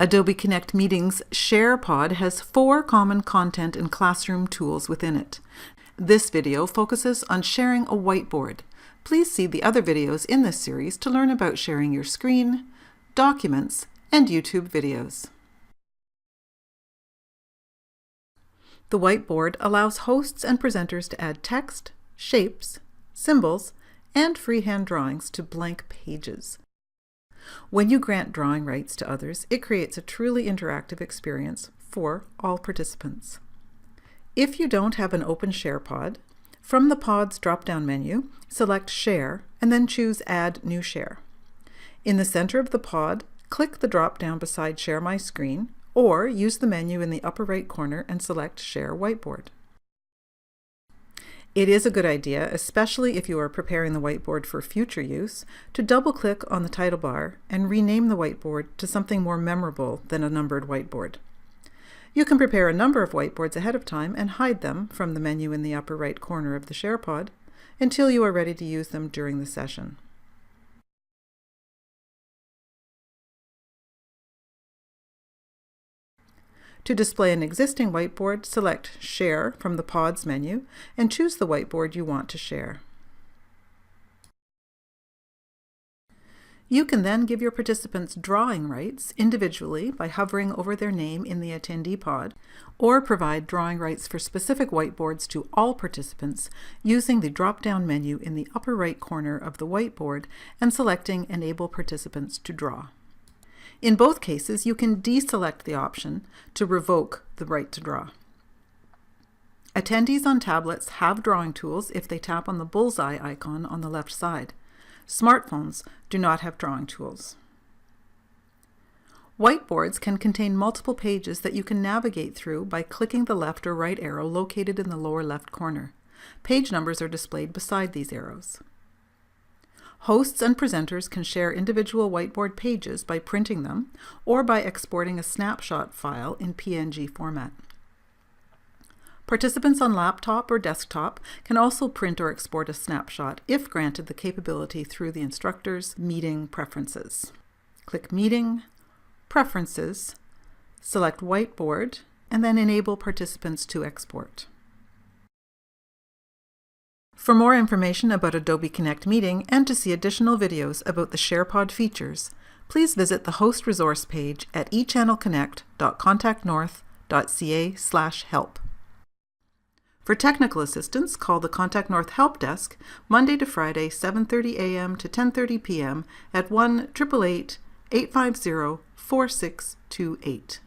Adobe Connect Meetings Share Pod has 4 common content and classroom tools within it. This video focuses on sharing a whiteboard. Please see the other videos in this series to learn about sharing your screen, documents, and YouTube videos. The whiteboard allows hosts and presenters to add text, shapes, symbols, and freehand drawings to blank pages. When you grant drawing rights to others, it creates a truly interactive experience for all participants. If you don't have an open Share pod, from the Pod's drop-down menu, select Share and then choose Add New Share. In the center of the pod, click the drop-down beside Share My Screen, or use the menu in the upper right corner and select Share Whiteboard. It is a good idea, especially if you are preparing the whiteboard for future use, to double-click on the title bar and rename the whiteboard to something more memorable than a numbered whiteboard. You can prepare a number of whiteboards ahead of time and hide them from the menu in the upper right corner of the Share pod until you are ready to use them during the session. To display an existing whiteboard, select Share from the Pod's menu and choose the whiteboard you want to share. You can then give your participants drawing rights individually by hovering over their name in the attendee pod, or provide drawing rights for specific whiteboards to all participants using the drop-down menu in the upper right corner of the whiteboard and selecting Enable Participants to Draw. In both cases, you can deselect the option to revoke the right to draw. Attendees on tablets have drawing tools if they tap on the bullseye icon on the left side. Smartphones do not have drawing tools. Whiteboards can contain multiple pages that you can navigate through by clicking the left or right arrow located in the lower left corner. Page numbers are displayed beside these arrows. Hosts and presenters can share individual whiteboard pages by printing them or by exporting a snapshot file in PNG format. Participants on laptop or desktop can also print or export a snapshot if granted the capability through the instructor's Meeting Preferences. Click Meeting, Preferences, select Whiteboard, and then enable participants to export. For more information about Adobe Connect Meeting and to see additional videos about the SharePod features, please visit the host resource page at echannelconnect.contactnorth.ca/help. For technical assistance, call the Contact North Help Desk Monday to Friday, 7:30 a.m. to 10:30 p.m. at 1-888-850-4628.